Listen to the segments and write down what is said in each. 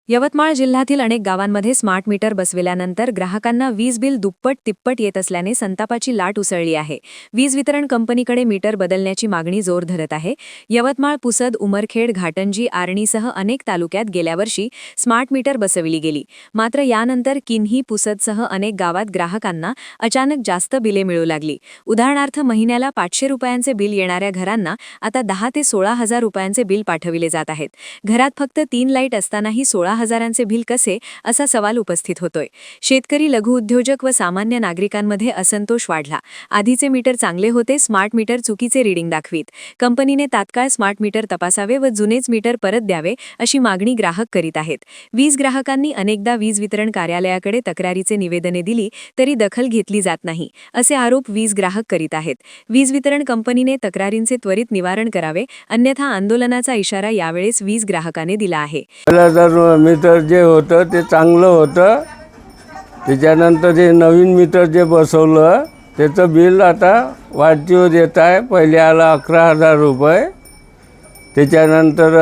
यवतमाळ जिल्ह्यातील अनेक गावांमध्ये स्मार्ट मीटर बसविल्यानंतर ग्राहकांना वीज बिल दुप्पट तिप्पट येत असल्याने संतापाची लाट उसळली आहे। वीज वितरण कंपनीकडे मीटर बदलण्याची मागणी जोर धरत आहे। यवतमाळ, पुसद, उमरखेड, घाटंजी, आर्णीसह अनेक तालुक्यात गेल्या वर्षी स्मार्ट मीटर बसविली गेली। मात्र यानंतर किन्ही, पुसदसह अनेक गावात ग्राहकांना अचानक जास्त बिले मिळू लागली। उदाहरणार्थ, महिन्याला 500 रुपयांचे बिल येणाऱ्या घरांना आता 10 ते 16,000 रुपयांचे बिल पाठविले जात आहेत। घरात फक्त 3 लाईट असतानाही 16,000चे बिल कसे, असा सवाल उपस्थित होतोय। शेतकरी, लघुउद्योजक व सामान्य नागरिकांमध्ये असंतोष वाढला। आधीचे मीटर चांगले होते, स्मार्ट मीटर चुकीचे रीडिंग दाखवित। कंपनीने तात्काळ स्मार्ट मीटर तपासावे व जुनेच मीटर परत द्यावे, अशी मागणी ग्राहक करीत आहेत। वीज ग्राहकांनी अनेकदा वीज वितरण कार्यालयाकडे तक्रारीचे निवेदने दिली तरी दखल घेतली जात नाही, असे आरोप वीज ग्राहक करीत आहेत। वीज वितरण कंपनीने तक्रारींचे त्वरित निवारण करावे, अन्यथा आंदोलनाचा इशारा यावेळेस वीज ग्राहकाने दिला आहे। मीटर जे होतं ते चांगलं होतं। त्याच्यानंतर जे नवीन मीटर जे बसवलं त्याचं बिल आता वाढतीवर येत आहे। पहिले आला 11,000 रुपये, त्याच्यानंतर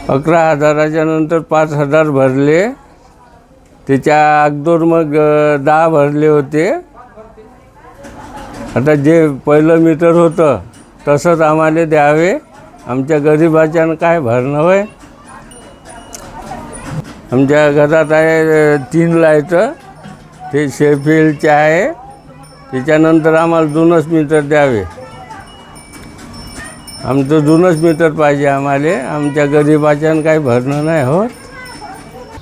11,000च्या नंतर 5,000 भरले, त्याच्या अगोदर मग 10 भरले होते। आता जे पहिलं मीटर होतं तसंच आम्हाला द्यावे, आमच्या गरिबाच्यानं काय भरणं होय। आमच्या घरात आहे 3 लाईट, ते शेफिल्डचे आहे। त्याच्यानंतर आम्हाला जुनंच मीटर द्यावे, आमचं जुनंच मीटर पाहिजे आम्हाला, आमच्या गरिबाच्यानं काही भरणं नाही होत।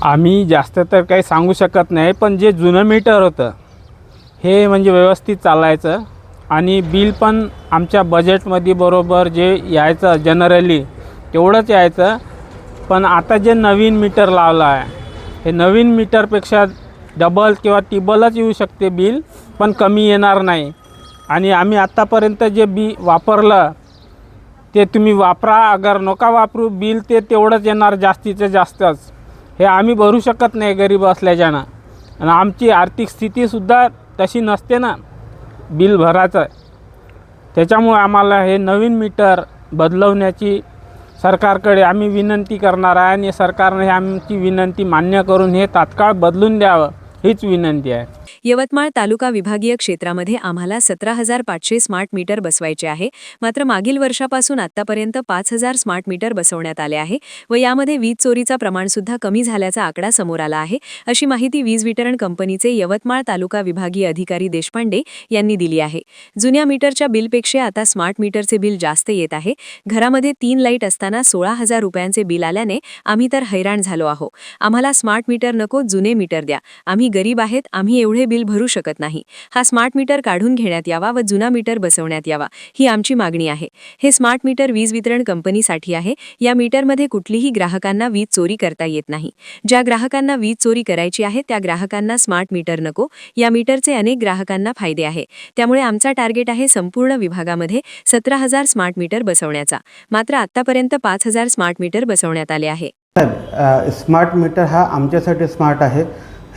आम्ही जास्त तर काही सांगू शकत नाही, पण जे जुनं मीटर होतं हे म्हणजे व्यवस्थित चालायचं आणि बिल पण आमच्या बजेटमध्ये बरोबर जे यायचं जनरली तेवढंच यायचं। पण आता जे नवीन मीटर लावलं आहे, हे नवीन मीटरपेक्षा डबल किंवा टिबलच येऊ शकते बिल, पण कमी येणार नाही। आणि आम्ही आत्तापर्यंत जे वापरलं ते तुम्ही वापरा, अगर नका वापरू बिल ते तेवढंच येणार, जास्तीचं जास्तच। हे आम्ही भरू शकत नाही गरीब असल्याच्यानं, आणि आमची आर्थिक स्थितीसुद्धा तशी नसते ना बिल भरायचं। त्याच्यामुळे आम्हाला हे नवीन मीटर बदलवण्याची सरकारकडे आम्ही विनंती करणार आहे, आणि सरकारने आमची विनंती मान्य करून हे तात्काळ बदलून द्यावं, हीच विनंती आहे। यवतमाळ तालुका विभागीय क्षेत्रामध्ये आम्हाला 17,500 स्मार्ट मीटर बसवायचे आहे। मात्र मागील वर्षापासून आतापर्यंत 5,000 स्मार्ट मीटर बसवण्यात आले आहे व यामध्ये वीज चोरीचा प्रमाण सुद्धा कमी झाल्याचा आकडा समोर आला आहे, अशी माहिती वीज वितरण कंपनीचे यवतमाळ तालुका विभागीय अधिकारी देशपांडे यांनी दिली आहे। जुन्या मीटरच्या बिलपेक्षा आता स्मार्ट मीटरचे बिल जास्त येत आहे। घरामध्ये 3 लाईट असताना 16,000 रुपयांचे बिल आल्याने आम्ही तर हैराण झालो आहो। आम्हाला स्मार्ट मीटर नको, जुने मीटर द्या। आम्ही गरीब आहेत, आम्ही एवढे बिल भरू शकत नाही। हा स्मार्ट मीटर काढून घेण्यात यावा व जुना मीटर बसवण्यात यावा, ही आमची मागणी आहे। हे स्मार्ट मीटर वीज वितरण कंपनीसाठी आहे। या मीटरमध्ये कुठलीही ग्राहकांना वीज चोरी करता येत नाही। ज्या ग्राहकांना वीज चोरी करायची आहे त्या ग्राहकांना स्मार्ट मीटर नको। या मीटरचे अनेक ग्राहकांना फायदे आहे, त्यामुळे आमचा टार्गेट आहे संपूर्ण विभागामध्ये 17,000 स्मार्ट मीटर बसवण्याचा। मात्र आतापर्यंत 5,000 स्मार्ट मीटर बसवण्यात आले आहे। स्मार्ट मीटर हा आमच्यासाठी स्मार्ट आहे।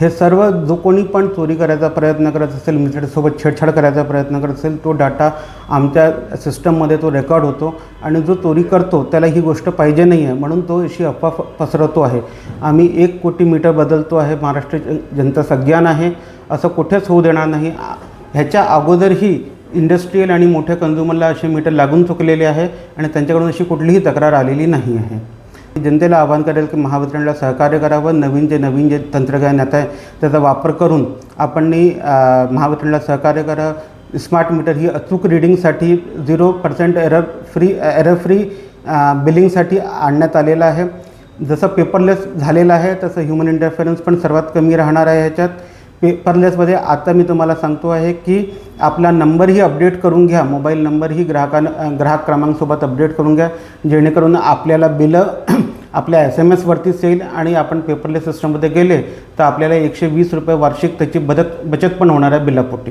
हे सर्व जो कोणी पण चोरी करायचा प्रयत्न करत असेल, मीटरसोबत छेडछाड करायचा प्रयत्न करत असेल, तो डाटा आमच्या सिस्टममध्ये तो रेकॉर्ड होतो, आणि जो चोरी करतो त्याला ही गोष्ट पाहिजे नाही आहे म्हणून तो अशी अफवा पसरवतो आहे। आम्ही 1 कोटी मीटर बदलतो आहे, महाराष्ट्र जनता सज्ञान आहे, असं कुठेच होऊ देणार नाही। ह्याच्या अगोदरही इंडस्ट्रीयल आणि मोठ्या कन्झ्युमरला असे मीटर लागून चुकलेले आहे आणि त्यांच्याकडून अशी कुठलीही तक्रार आलेली नाही आहे। जनतेला आवाहन करेल की महावितरणला सहकार्य करावं, नवीन जे तंत्रज्ञान आता आहे त्याचा वापर करून आपण महावितरणला सहकार्य करावं। स्मार्ट मीटर ही अचूक रीडिंगसाठी 0% एरर फ्री बिलिंगसाठी आणण्यात आलेलं आहे। जसं पेपरलेस झालेलं आहे तसं ह्युमन इंटरफेरन्स पण सर्वात कमी राहणार आहे ह्याच्यात। पेपरलेसमध्ये आता मी तुम्हाला सांगतो आहे की आपला नंबरही अपडेट करून घ्या, मोबाईल नंबरही ग्राहक क्रमांकासोबत अपडेट करून घ्या, जेणेकरून आपल्याला बिलं आपल्या SMS-वरतीच येईल, आणि आपण पेपरलेस सिस्टममध्ये गेले तर आपल्याला 120 रुपये वार्षिक त्याची बचत पण होणार आहे बिलापोटी।